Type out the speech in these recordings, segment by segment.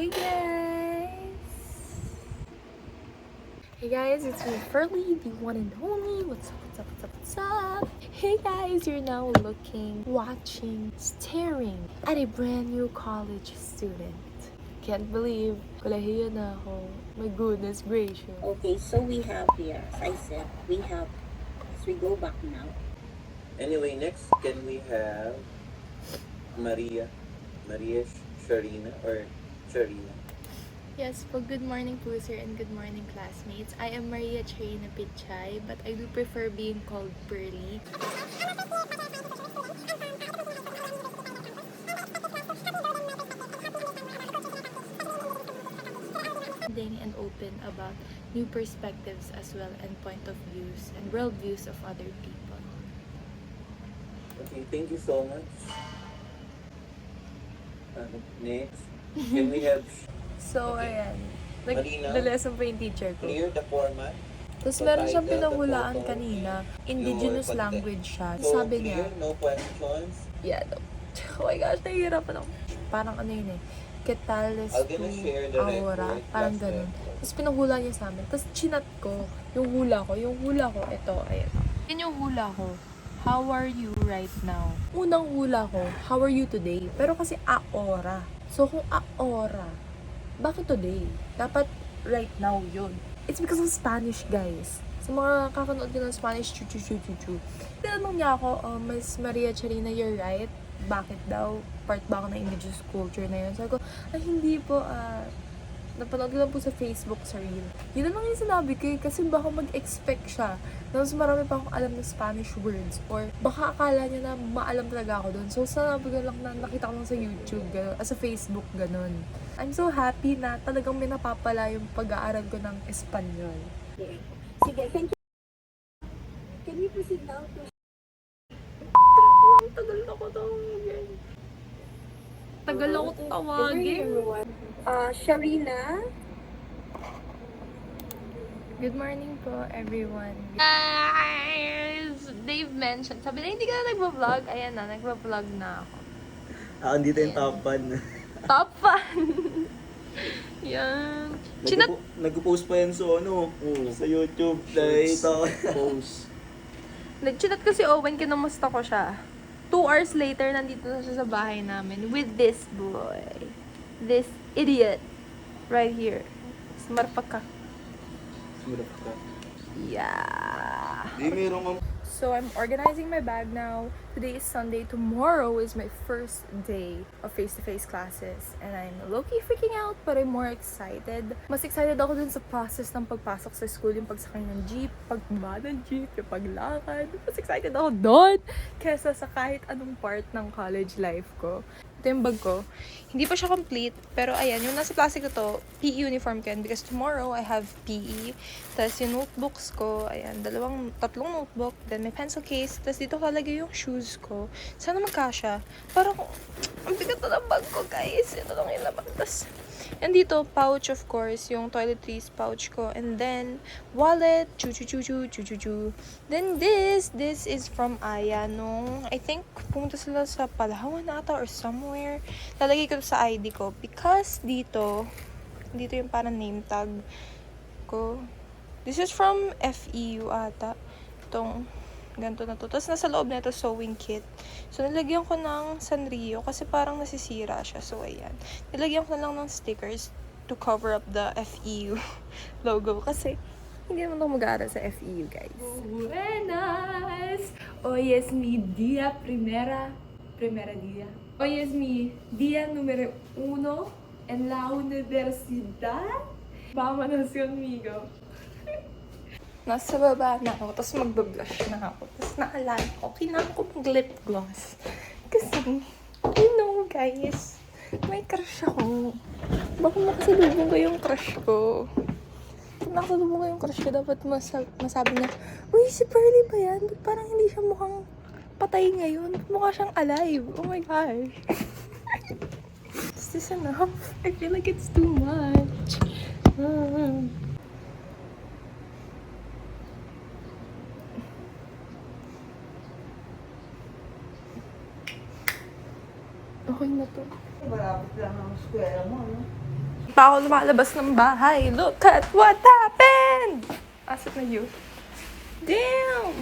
Hey guys, it's me, Furly, the one and only. What's up, what's up, what's up, what's up? Hey guys, you're now looking, watching, staring at a brand new college student. Can't believe, kolehiyo na ako. My goodness gracious. Okay, so we have here, as I said, as we go back now. Anyway, next, can we have Maria Sharina or Sharina? Yes, po, good morning po sir and good morning classmates. I am Maria Charina Pichay, but I do prefer being called Pearly. And open about new perspectives as well and point of views and world views of other people. Okay, thank you so much. Next, can we have So, ayan. Marina, Nag-lesson po yung teacher ko. clear the format? Tapos meron siyang pinanghulaan kanina. Indigenous language siya. So, Sabi niya, clear, no questions? yeah, no. Oh my gosh, nahihirapan ako. Parang ano yun eh. Ketales I'm gonna share the aura. report, Parang last ganun. report. Tapos pinanghula niya sa amin. Tapos chinat ko. Yung hula ko, ito, ayan. Yan yung hula ko. How are you right now? Unang hula ko, how are you today? Pero kasi aora. So kung aora, bakit today? Dapat right now yun. It's because of Spanish, guys. Sa mga kakanood ko ng Spanish, chu. Tinanong niya ako, Miss Maria Charina, you're right. Bakit daw? Part ba ako ng indigenous culture na yun? Sabi ko, ay hindi po, napanood ko lang po sa Facebook, sa reel. Yun lang yung sinabi ko kasi baka mag-expect siya. Tapos marami pa akong alam na Spanish words or baka akala niya na maalam talaga ako doon. So sabi ko lang na nakita ko lang sa YouTube, sa Facebook, ganun. I'm so happy na talagang may napapala yung pag-aaral ko ng Espanyol. Okay. Sige, thank you. Can we proceed now to... Ang tagal na ko tawagin. Tagal ako tawagin. Sharina. Good morning po, everyone. Guys! Dave mentioned, sabi na hindi ka na nagpa-vlog. Ayan na, nagpa-vlog na ako. Andito yung top 1. Top fan! Yan. Nag-post pa yan sa sa YouTube. Post. Nag-chinat ko si Owen, kinamusta ko siya. 2 hours later, nandito na siya sa bahay namin with this boy. This idiot. Right here. Smarpa ka. Yeah. Di meron So I'm organizing my bag now. Today is Sunday. Tomorrow is my first day of face-to-face classes. And I'm low-key freaking out, but I'm more excited. Mas excited ako dun sa process ng pagpasok sa school, yung pagsakay ng jeep, pagbaba ng jeep, yung paglakad. Mas excited ako doon kesa sa kahit anong part ng college life ko. Ito yung bag ko. Hindi pa siya complete, pero ayan, yung nasa plastic ko to, PE uniform ko yan because tomorrow I have PE. Tapos yung notebooks ko, ayan, tatlong notebook, then may pencil case, tapos dito kalagay yung shoes ko. Sana magkasya. Parang, ang bigat na ng bag ko, guys. Ito lang yung laman. Tapos, and dito, pouch, of course, yung toiletries pouch ko. And then, wallet, chu. Then this is from Aya nung, I think, pumunta sila sa Palawan ata or somewhere. Lalagay ko sa ID ko because dito yung parang name tag ko. This is from FEU ata. Itong ganito na to. Tapos nasa loob na ito sewing kit. So nilagyan ko ng Sanrio kasi parang nasisira siya. So ayan. Nilagyan ko na lang ng stickers to cover up the FEU logo kasi hindi naman ako mag-aaral sa FEU, guys. Buenas! Hoy es mi día primera día. Hoy es mi día número 1 en la universidad. Vámonos conmigo. Nasa baba na ako, tapos magbablush na ako. Tapos naalala ko, kailangan ko mag-lip gloss. Kasi, you know guys, may crush ako. Baka makasalubong ko yung crush ko. Kung nakasalubong ko yung crush ko, dapat masabi niya, uy, si Pearly ba yan? Ba't parang hindi siya mukhang patay ngayon? Mukha siyang alive. Oh my gosh. Is this enough? I feel like it's too much. Okay na to. Malapit lang ang square mo, no? pa ako lumalabas ng bahay. Look at what happened! Asat na you. Damn!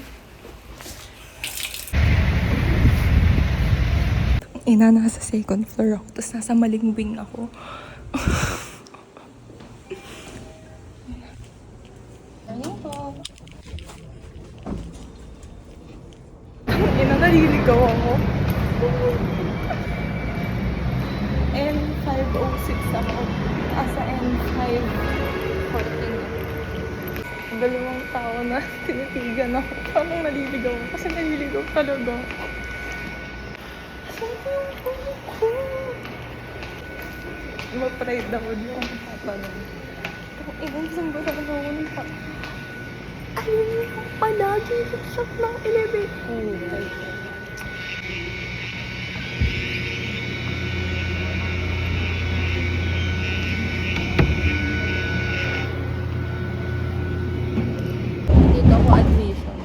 Ina, nasa second floor ako. Tapos nasa maling wing ako. Ina, naliligaw ako. N506 ako. Asa N514. Dalawang tao na tinitigan ako. Parang naliligaw ako. Kasi naliligaw talaga. Saan ko yung phone ko? Ma-pride ako doon. Tatanong. Ang inang saan ba talaga ako ng pa? Ayun yung palagi yung shop ng elevator. Oh my God. Dito ako admission.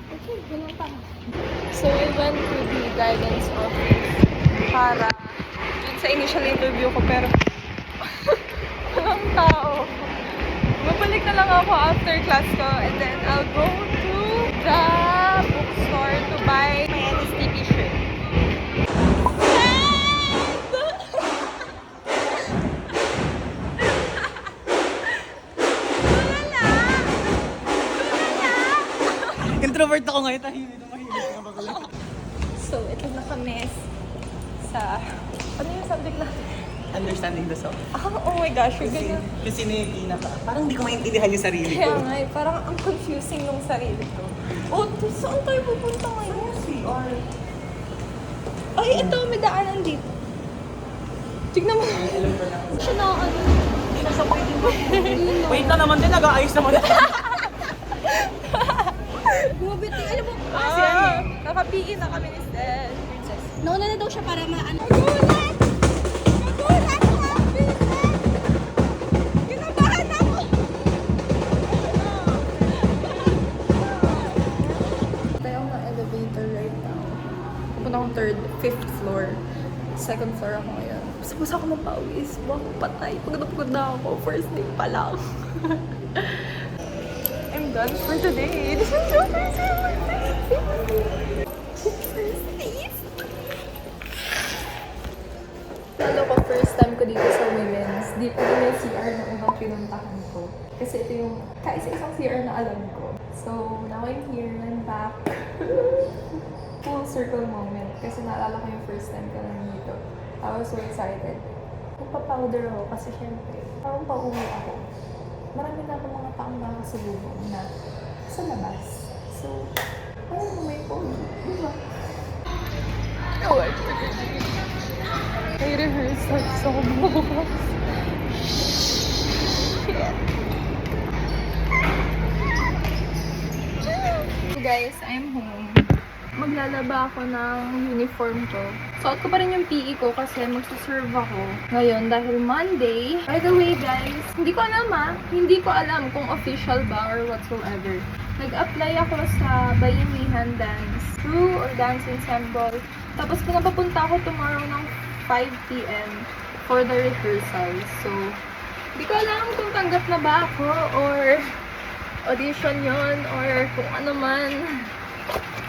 Okay, ganun pa. So, I went to the guidance office para dun sa initial interview ko, pero walang tao. Babalik na lang ako after class ko, and then I'll go to the bookstore to buy my NSTP shirt. Introvert ako ngayon, tahimik na mahilig ka magulat. So, ito na kami sa... Ano yung subject na? Understanding the self. Oh my gosh, you're ganyan. Kasi na yung pinaka. Parang hindi ko maintindihan yung sarili Kaya ko. nga eh, parang ang confusing nung sarili ko. Oh, saan tayo pupunta ngayon? CR. Ay, ito, may daanan dito. Tignan mo. Siya na ano. Wait na naman din, nag-aayos naman. Bumabiti, alam mo, Naka-PE na kami ni Stel. nauna na daw siya para maano. Tayo ng elevator right now. Pupunta akong fifth floor. Second floor ako ngayon. Basta ako ng pawis. Baka patay. Pagod na ako. First day pa lang. I'm done for today. This is so first Lalo ko, first time ko dito sa women's. Di pa rin yung CR na unang pinuntahan ko. Kasi ito yung kaisa-isang CR na alam ko. So, now I'm here and back. Full circle moment. Kasi naalala ko yung first time ko lang dito. I was so excited. Nagpa-powder ako kasi syempre, parang pauwi ako. Marami na akong mga taong nakakasalubong na sa labas. So, parang may pauwi. Diba? Oh, I may rehearsal sa bukas. So guys, I'm home. Maglalaba ako ng uniform ko. Suot ko pa rin yung PE ko kasi magsaserve ako ngayon dahil Monday. By the way guys, hindi ko alam kung official ba or whatsoever. Nag-apply ako sa Bayanihan Dance Crew or Dance Ensemble. Tapos pinapapunta ako tomorrow ng 5 p.m. for the rehearsal. So, hindi ko alam kung tanggap na ba ako or audition yon or kung ano man.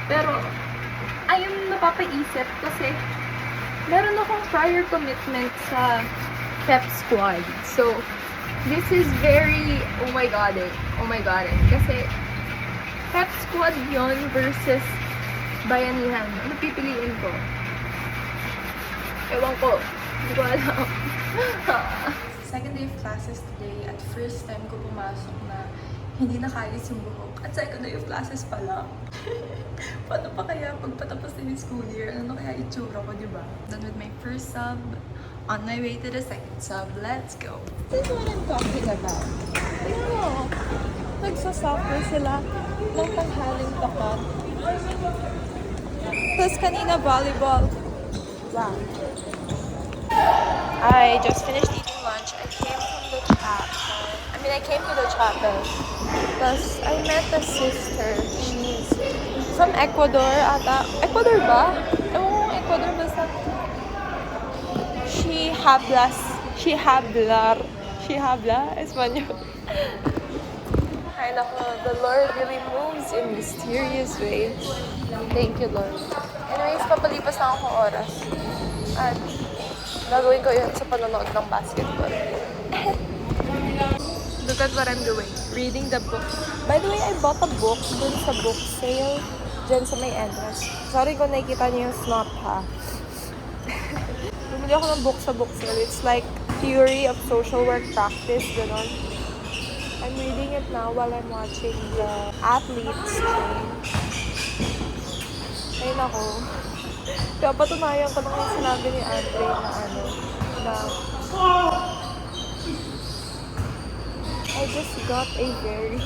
Pero, ayun napapaisip kasi meron akong prior commitment sa pep squad. So, this is very, oh my god. Kasi, pep squad yon versus Bayanihan. Ano pipiliin ko? Ewan ko. Hindi ko alam. Second day of classes today at first time ko pumasok na hindi nakayos yung buhok. At second day of classes pa lang. Paano pa kaya pagpatapos na yung school year? Ano kaya itsura ko, di ba? Done with my first sub. On my way to the second sub. Let's go. This is what I'm talking about. Oo. Nagsasuffer sila ng tanghaling tapat. Tapos kanina volleyball. Wow. I just finished eating lunch. I came to the chapel. Tapos I met a sister. She's from Ecuador ata. Ecuador ba? Ewan ko kung Ecuador basta. She habla Espanyol. Ay nako, the Lord really moves in mysterious ways. Thank you, Lord. Anyways, papalipas na ako ng oras. At gagawin ko yun sa panonood ng basketball. Look at what I'm doing. Reading the book. By the way, I bought a book dun sa book sale dyan sa may entrance. Sorry kung nakikita niyo yung snot ha. Bumili ako ng book sa book sale. It's like Theory of Social Work Practice, gano'n. I'm reading it now while I'm watching the athletes train. Ay nako. Kaya patunayan ko lang yung sinabi ni Andre na I just got a very,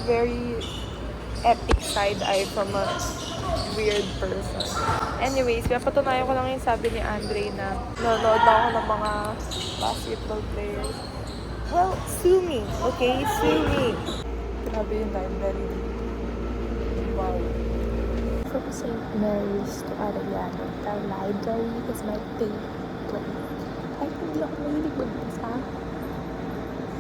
very epic side eye from a weird person. Anyways, kaya patunayan ko lang yung sabi ni Andre na nanonood lang ako ng mga basketball players. Well, sue me, okay? Sue me. Grabe yung library. Wow. From St. Mary's to Arellano, the library is my favorite place. Kahit hindi ako mahilig magbasa.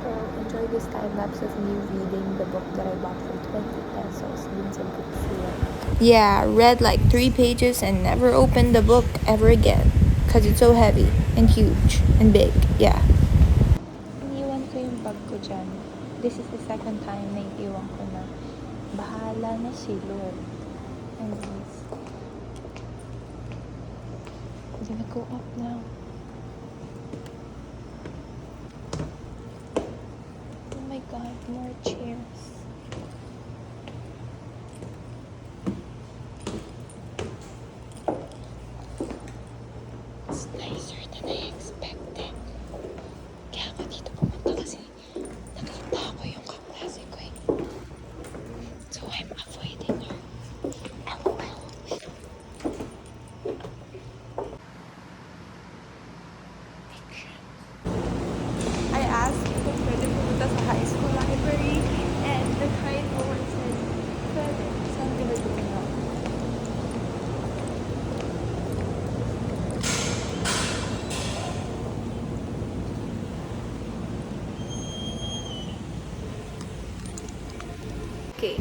So, enjoy this time lapse of me reading the book that I bought for 20 pesos dun sa book sale. Yeah, read like 3 pages and never opened the book ever again. Cause it's so heavy and huge and big, yeah. Iniwan ko yung bag ko dyan. This is the second time na iiwan ko na. Bahala na si Lord. Anyways, I'm gonna go up now. Oh my god, more chairs. It's nicer than I expected. Kaya ako dito pumunta kasi nakita ko yung kaklase ko eh. So I'm avoiding her. I asked kung pwede pumunta sa high school library and the kind woman said, pwede. So I'm gonna do it now. Okay,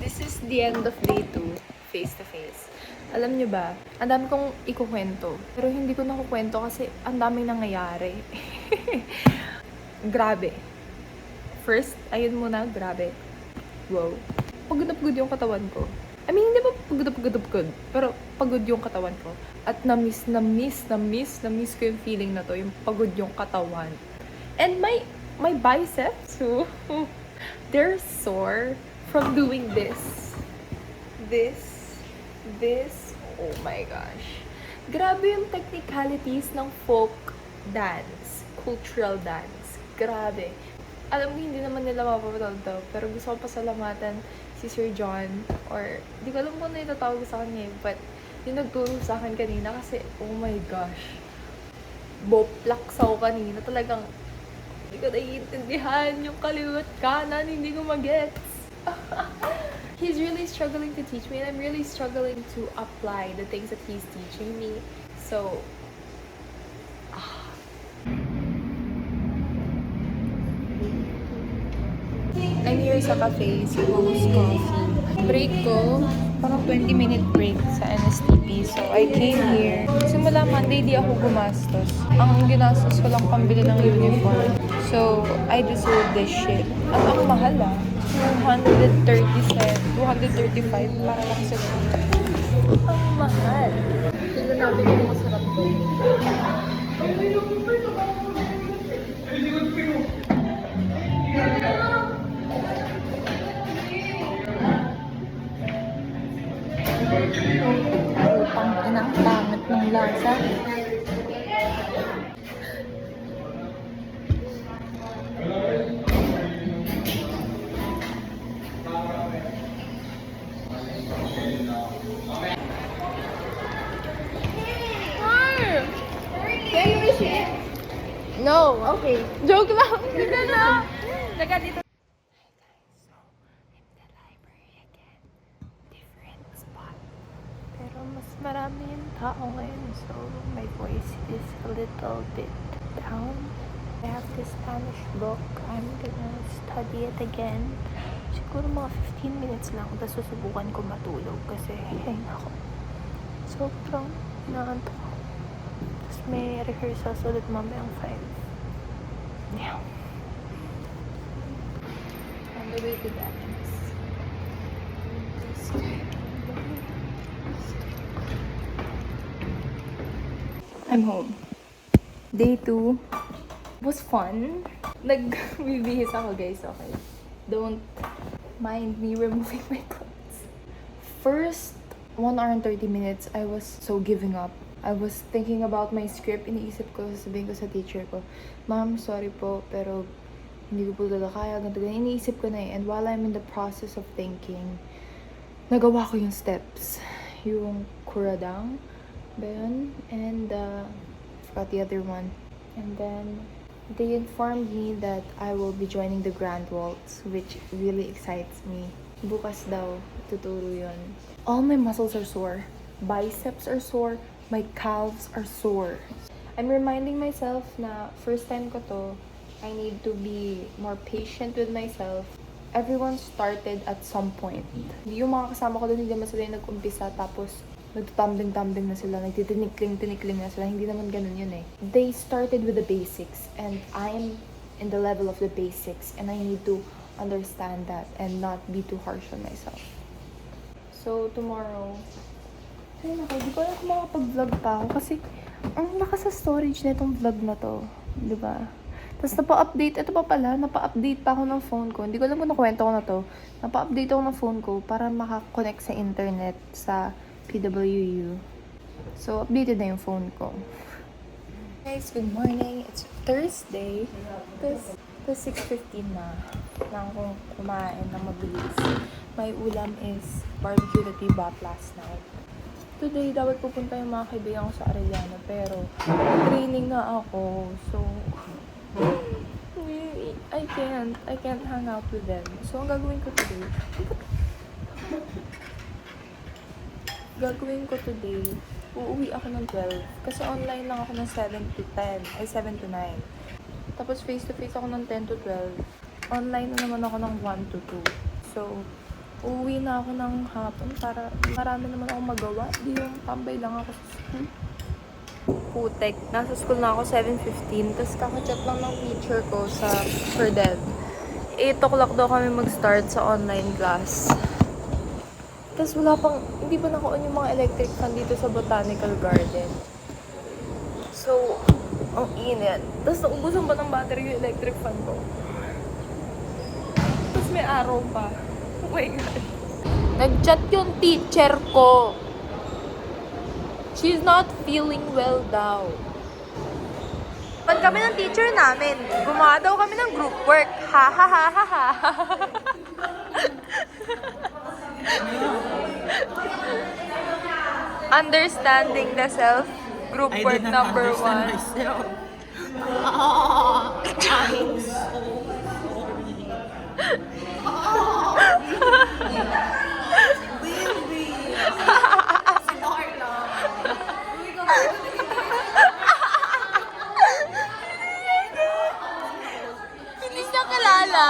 this is the end of day 2, face-to-face. Alam nyo ba, ang dami kong ikukwento. Pero hindi ko nakukwento kasi ang daming nangyayari. Grabe. First, ayun muna, grabe. Wow. Pagod na pagod yung katawan ko. I mean, hindi ba pagod, pero pagod yung katawan ko. At na-miss ko yung feeling na to, yung pagod yung katawan. And my biceps, so, they're sore from doing this, oh my gosh. Grabe yung technicalities ng folk dance, cultural dance. Grabe. Alam mo, hindi naman nila mapapatawag to, pero gusto ko pasalamatan si Sir John, or di ko alam kung ano yung tatawag sa kanya, but yung nagturo sa akin kanina kasi, oh my gosh, boplaks ako kanina. Talagang, hindi ko naiintindihan yung kaliwat kanan, hindi ko magets. He's really struggling to teach me, and I'm really struggling to apply the things that he's teaching me. So, I'm here sa cafe, sa Rose Coffee. Break ko, parang 20-minute break sa NSTP. So, I came here. Simula Monday, di ako gumastos. Ang ginastos ko lang pambili ng uniform. So, I deserve this shit. At ang mahal 235 para lang sa ang mahal. Tignan natin kung masarap to. Pang inang pangit ng lasa. Okay. Joke lang. Hindi na. Teka dito. Pero mas marami yung tao ngayon, so my voice is a little bit down. I have this Spanish book. I'm gonna study it again. Siguro mga 15 minutes lang, tapos susubukan ko matulog kasi, ay nako, sobrang inaantok ko. Tapos may rehearsals ulit mamayang 5. Yeah. On the way to dance. I'm home. Day 2 was fun. Nagbibihis ako, guys, okay? Don't mind me removing my clothes. First 1 hour and 30 minutes, I was so giving up. I was thinking about my script. Iniisip ko, sabihin ko sa teacher ko, Ma'am, sorry po, pero hindi ko po talaga kaya. Ganito, ganyan. Iniisip ko na eh. And while I'm in the process of thinking, nagawa ko yung steps. Yung kuradang, ba yun? And I forgot the other one. And then they informed me that I will be joining the Grand Waltz, which really excites me. Bukas daw, tuturo yun. All my muscles are sore. Biceps are sore. My calves are sore. I'm reminding myself na first time ko to, I need to be more patient with myself. Everyone started at some point. Yung mga kasama ko doon, hindi naman sila yung nag-umpisa, tapos nagtutumbling-tumbling na sila, nagtitinikling-tinikling na sila. Hindi naman ganun yun eh. They started with the basics, and I'm in the level of the basics, and I need to understand that and not be too harsh on myself. So, tomorrow, ay naku, di ko alam kung makapag-vlog pa ako kasi ang lakas sa storage na itong vlog na to. Diba? Tapos napa-update, ito pa pala, napa-update pa ako ng phone ko. Hindi ko alam kung nakwento ko na to. Napa-update ako ng phone ko para makakonect sa internet sa PWU. So, updated na yung phone ko. Guys, good morning. It's Thursday. Tapos 6:15 na. Lang kong kumain na mabilis. My ulam is barbecue that we bought last night. Today, dapat pupunta yung mga kaibigan ko sa Arellano, pero training na ako. So, I can't hang out with them. So, ang gagawin ko today, uuwi ako ng 12. Kasi online lang ako ng 7 to 10. Ay, 7 to 9. Tapos face-to-face ako ng 10 to 12. Online na naman ako ng 1 to 2. So, uuwi na ako ng hapon para marami naman akong magawa. Di yung tambay lang ako sa school. Putek. Nasa school na ako 7:15. Tapos kakachat lang ng teacher ko sa Ferdev. 8 o'clock daw kami mag-start sa online class. Tapos wala pang, hindi pa naka-on yung mga electric fan dito sa Botanical Garden. So, ang init. Tapos naubusan pa ng battery yung electric fan ko. Tapos may araw pa. Oh my God. Nag-chat yung teacher ko. She's not feeling well daw. Pag kami ng teacher namin, gumawa daw kami ng group work. Ha ha ha ha ha. Understanding the self. Group work number 1. myself. Hindi siya kilala.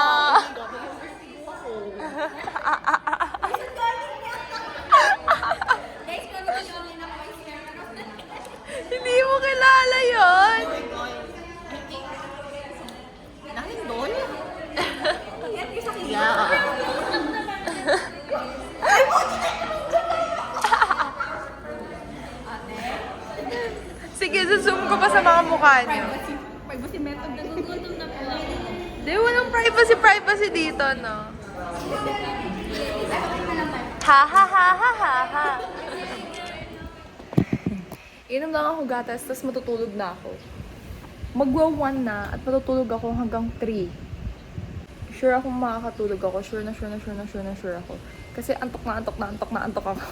Hindi mo kilala yun. Nakindol? Sige, zoom ko pa sa mga mukha niyo. Privacy method, nagugutom na po. Di, walang privacy dito, no? Ha ha ha ha ha ha. Inom lang ako gatas, tapos matutulog na ako. Magwa-1 na at matutulog ako hanggang 3. Sure akong makakatulog ako. Sure ako. Kasi antok na antok ako.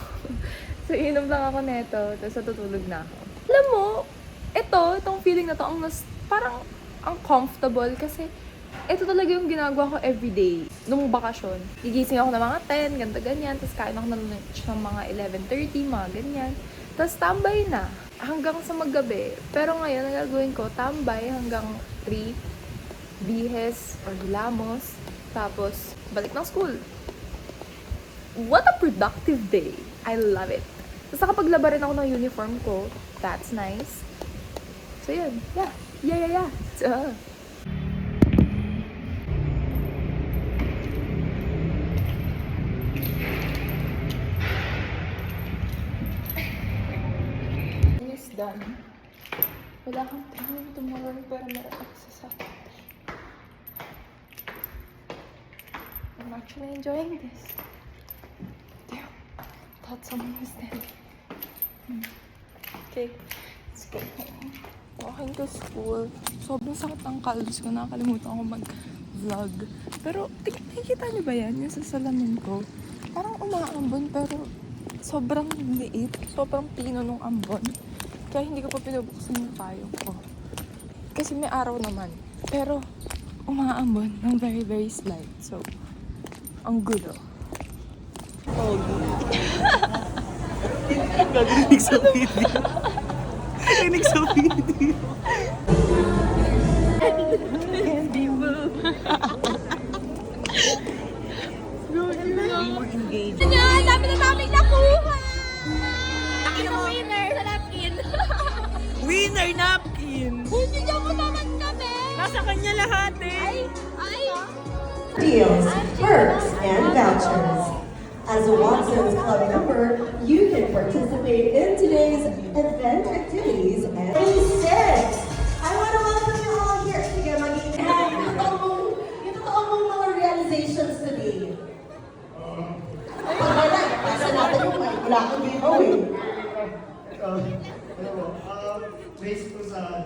So, inom lang ako neto, tapos natutulog na ako. Alam mo, itong feeling na to, parang ang comfortable kasi ito talaga yung ginagawa ko everyday. Nung bakasyon, gigising ako ng mga 10, ganda ganyan, tapos kain ako ng lunch ng mga 11:30, mga ganyan. Tapos tambay na hanggang sa maggabi. Pero ngayon, ang gagawin ko, tambay hanggang 3, bihes or hilamos, tapos balik ng school. What a productive day! I love it. Tapos nakapaglaba rin ako ng uniform ko. That's nice. So yun, yeah. So, it's done. Wala kang training tomorrow para meron sa Saturday. I'm actually enjoying this. Damn, thought someone was there. Okay, let's go home. Walking to school. Sobrang sakit ng kalbs ko. Nakakalimutan ko mag-vlog. Pero, nakikita niyo ba yan? Yung sa salamin ko. Parang umaambon pero sobrang liit. Sobrang pino nung ambon. Kaya hindi ko pa pinubuksan yung payong ko. Kasi may araw naman. Pero, umaambon ng very, very slight. So, ang gulo. Gagawin sa video. Gagawin sa video. Candy move. Be more engaged. Ang dami na namin nakuha! Laki ng winner sa napkin. Winner napkin! Bibigyan mo naman kami! Nasa kanya lahat eh! Ay! Deals, perks, and vouchers. As a Watson's Club member, you can participate in today's event activities and 26. I want to welcome you all here. Sige, maging yung totoo mong mga realizations today. Wala, kasi natin yung wala kang giveaway. Based ko sa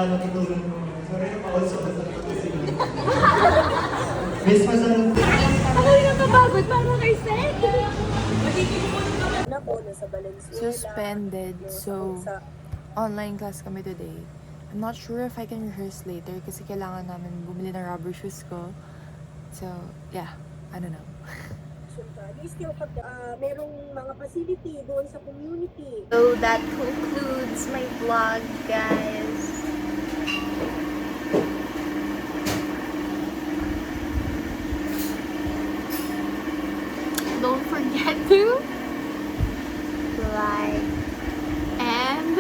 natutunan ko. Sorry na pa-also sa natutunan. Based pa sa Ako yung napapagod para kay Seth! Suspended. So, online class kami today. I'm not sure if I can rehearse later kasi kailangan namin bumili ng rubber shoes ko. So, yeah. I don't know. We still have merong mga facility doon sa community. So that concludes my vlog, guys. Don't forget to like and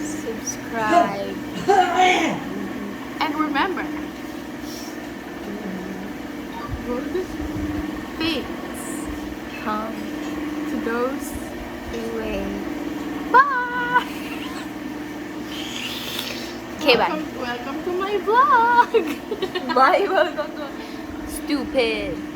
subscribe. And remember, good things come to those who wait. Bye! Okay, bye. Welcome to my vlog! Bye, welcome to Stupid.